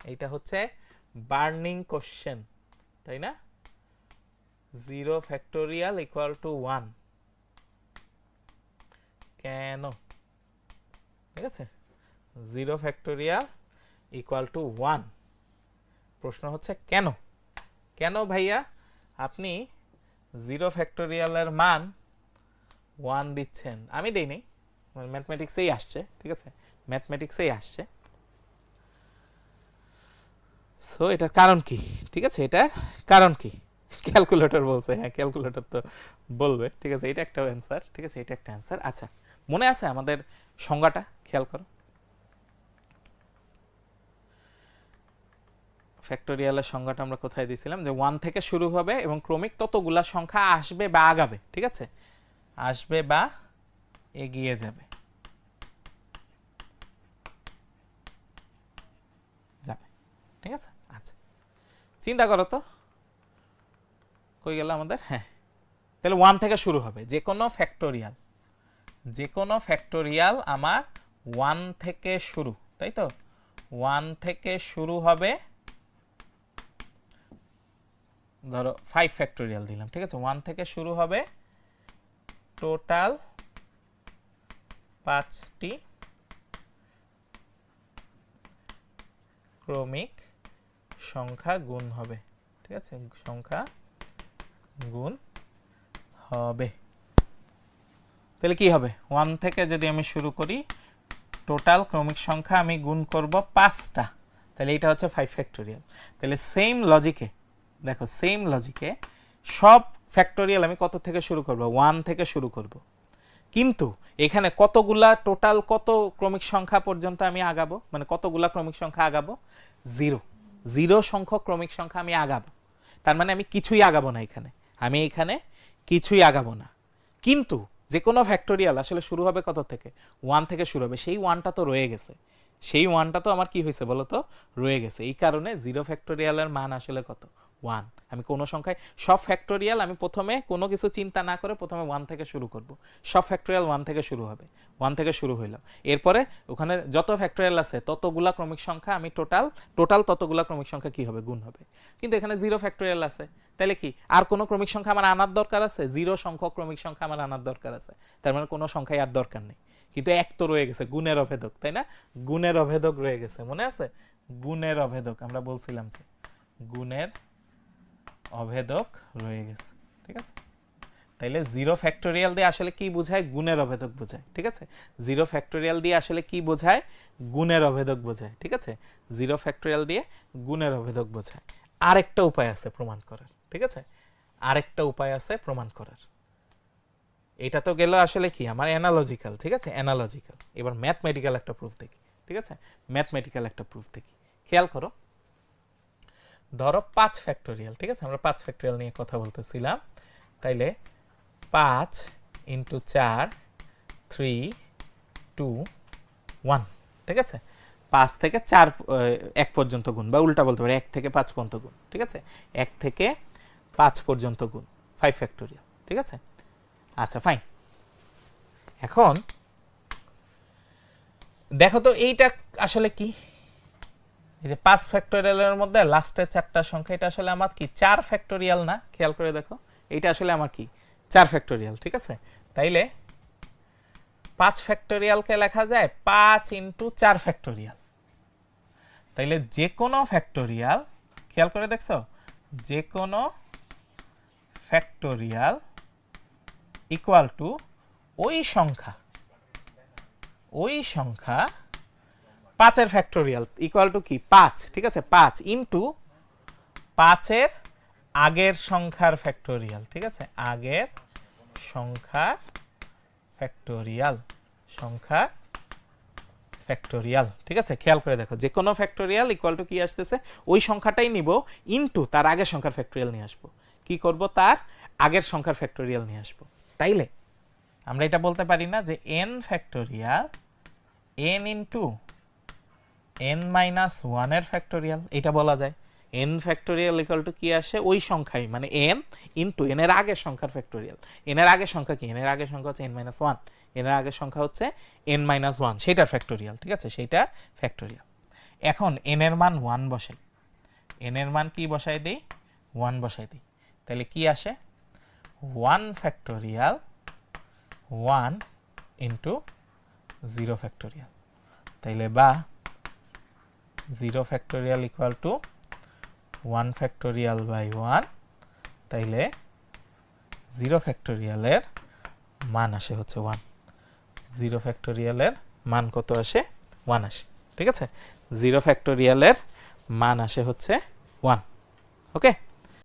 এইটা হচ্ছে burning question, তাই না? 0 ফ্যাক্টোরিয়াল ইকুয়াল টু 1 কেন? ঠিক আছে, 0 ফ্যাক্টোরিয়াল ইকুয়াল টু 1, প্রশ্ন হচ্ছে কেন? কেন ভাইয়া আপনি 0 ফ্যাক্টোরিয়ালের মান 1 দিচ্ছেন? আমি দেইনি, ম্যাথমেটিক্সেই আসছে, ঠিক আছে, ম্যাথমেটিক্সেই আসছে। সো এটার কারণ কি? ঠিক আছে, এটার কারণ কি? ক্যালকুলেটর বলছে, হ্যাঁ ক্যালকুলেটর তো বলবে, ঠিক আছে, এটা একটা অ্যান্সার, ঠিক আছে, এটা একটা অ্যান্সার। আচ্ছা, মনে আছে আমাদের সংজ্ঞাটা? খেয়াল করো, ফ্যাক্টোরিয়ালের সংজ্ঞাটা আমরা কোথায় দিয়েছিলাম? যে 1 থেকে শুরু হবে এবং ক্রমিক ততগুলা সংখ্যা আসবে বা আগাবে, ঠিক আছে, আসবে বা এগিয়ে যাবে, যাবে, ঠিক আছে। আচ্ছা, চিন্তা করো তো, কই গেল আমাদের? হ্যাঁ, তাহলে 1 থেকে শুরু হবে যে কোনো ফ্যাক্টোরিয়াল, যে কোনো ফ্যাক্টোরিয়াল আমার 1 থেকে শুরু, তাই তো? 1 থেকে শুরু হবে, ধরো 5 ফ্যাক্টোরিয়াল দিলাম, ঠিক আছে, 1 থেকে শুরু হবে, টোটাল 5টি ক্রমিক সংখ্যা গুণ হবে, ঠিক আছে, সংখ্যা গুণ হবে। তাহলে কি হবে? 1 থেকে যদি আমি শুরু করি, টোটাল ক্রমিক সংখ্যা আমি গুণ করব 5টা, তাহলে এটা হচ্ছে 5 ফ্যাক্টোরিয়াল। তাহলে সেম লজিকে দেখো, সেম লজিকে সব ফ্যাক্টোরিয়াল আমি কত থেকে শুরু করব? 1 থেকে শুরু করব, কিন্তু এখানে কতগুলা টোটাল কত ক্রমিক সংখ্যা পর্যন্ত আমি আগাবো, মানে কতগুলা ক্রমিক সংখ্যা আগাবো? 0 সংখ্যক ক্রমিক সংখ্যা আমি আগাবো। তার মানে আমি কিছুই আগাবো না এখানে, আমি এখানে কিছুই আগাবো না। কিন্তু যে কোনো ফ্যাক্টোরিয়াল আসলে শুরু হবে কত থেকে? 1 থেকে শুরু হবে, সেই 1টা তো রয়ে গেছে, সেই 1টা তো আমার কি হয়েছে বলো তো? রয়ে গেছে। এই কারণে 0 ফ্যাক্টোরিয়ালের মান আসলে কত? 1। আমি কোনো সংখ্যায়, সব ফ্যাক্টোরিয়াল আমি প্রথমে কোনো কিছু চিন্তা না করে প্রথমে 1 থেকে শুরু করব। সব ফ্যাক্টোরিয়াল 1 থেকে শুরু হবে, 1 থেকে শুরু হইল, এরপরে ওখানে যত ফ্যাক্টোরিয়াল আছে ততগুলা ক্রমিক সংখ্যা আমি টোটাল ততগুলা ক্রমিক সংখ্যা কি হবে? গুণ হবে। কিন্তু এখানে 0 ফ্যাক্টোরিয়াল আছে, তাহলে কি আর কোনো ক্রমিক সংখ্যা আমার আনার দরকার আছে? 0 সংখ্যক ক্রমিক সংখ্যা আমার আনার দরকার আছে, তার মানে কোনো সংখ্যাই আর দরকার নেই। কিন্তু এক তো রয়ে গেছে, গুণের অভেদক, তাই না? গুণের অভেদক রয়ে গেছে, মনে আছে? গুণের অভেদক আমরা বলছিলাম যে গুণের অভেদক রয়ে গেছে, ঠিক আছে। তাইলে 0 ফ্যাক্টোরিয়াল দিয়ে আসলে কি বোঝায়? গুণের অভেদক বোঝায়, ঠিক আছে। 0 ফ্যাক্টোরিয়াল দিয়ে আসলে কি বোঝায়? গুণের অভেদক বোঝায়, ঠিক আছে। 0 ফ্যাক্টোরিয়াল দিয়ে গুণের অভেদক বোঝায়। আরেকটা উপায় আছে প্রমাণ করার, ঠিক আছে, আরেকটা উপায় আছে প্রমাণ করার। এটা তো গেল আসলে কি আমার অ্যানালজিক্যাল, ঠিক আছে, অ্যানালজিক্যাল। এবার ম্যাথমেটিক্যাল একটা প্রুফ দেখি, ঠিক আছে, ম্যাথমেটিক্যাল একটা প্রুফ দেখি। খেয়াল করো, ধরো 5 ফ্যাক্টোরিয়াল, ঠিক আছে, আমরা 5 ফ্যাক্টোরিয়াল নিয়ে কথা বলতেছিলাম। তাইলে 5 ইন্টু 4 3 2 1, ঠিক আছে। 5 থেকে 4 1 পর্যন্ত গুণ, বা উল্টা বলতে পারি 1 থেকে 5 পর্যন্ত গুণ, ঠিক আছে, 1 থেকে 5 পর্যন্ত গুণ, 5 ফ্যাক্টোরিয়াল, ঠিক আছে। আচ্ছা ফাইন, এখন দেখো তো এইটা আসলে কি? এই যে 5 ফ্যাক্টোরিয়ালের মধ্যে লাস্টের 4টা সংখ্যা, এটা আসলে আমার কি 4 ফ্যাক্টোরিয়াল না? খেয়াল করে দেখো, এইটা আসলে আমার কি 4 ফ্যাক্টোরিয়াল, ঠিক আছে। তাইলে 5 ফ্যাক্টোরিয়ালকে লেখা যায় 5 ইন্টু 4 ফ্যাক্টোরিয়াল। তাইলে যে কোনো ফ্যাক্টোরিয়াল, খেয়াল করে দেখছো, যে কোনো ফ্যাক্টোরিয়াল ইকুয়াল টু ওই সংখ্যা 5-এর ফ্যাক্টোরিয়াল ইকুয়াল টু কি 5, ঠিক আছে, 5 ইন্টু 5-এর আগের সংখ্যার ফ্যাক্টোরিয়াল, ঠিক আছে, আগের সংখ্যার ফ্যাক্টোরিয়াল, ঠিক আছে। খেয়াল করে দেখো, যে কোনো ফ্যাক্টোরিয়াল ইকুয়াল টু কি আসতেছে? ওই সংখ্যাটাই নিব, ইন্টু তার আগের সংখ্যার ফ্যাক্টোরিয়াল নিয়ে আসবো। কি করব? তার আগের সংখ্যার ফ্যাক্টোরিয়াল নিয়ে আসবো। তাইলে আমরা এটা বলতে পারি না যে n factorial n into n minus 1 এর ফ্যাক্টোরিয়াল? এটা বলা যায়। n ফ্যাক্টোরিয়াল ইকুয়াল টু কি আসে? ওই সংখ্যাই, মানে n ইন্টু n এর আগের সংখ্যার ফ্যাক্টোরিয়াল। n এর আগের সংখ্যা কি? n এর আগের সংখ্যা হচ্ছে n মাইনাস 1, n এর আগের সংখ্যা হচ্ছে n মাইনাস 1, সেইটার ফ্যাক্টোরিয়াল, ঠিক আছে, সেইটার ফ্যাক্টোরিয়াল। এখন n এর মান 1 বসাই, n এর মান কি বসাই দেই 1 বসাই দিই, তাহলে কি আসে 1 ফ্যাক্টোরিয়াল 1 ইন্টু 0 ফ্যাক্টোরিয়াল, তাইলে বা 0 factorial equal to 1 factorial by 1, তাইলে 0 ফ্যাক্টোরিয়ালের মান আসে হচ্ছে 1, 0 ফ্যাক্টোরিয়ালের মান কত আসে 1 আসে, ঠিক আছে। 0 ফ্যাক্টোরিয়ালের মান আসে হচ্ছে 1, ওকে।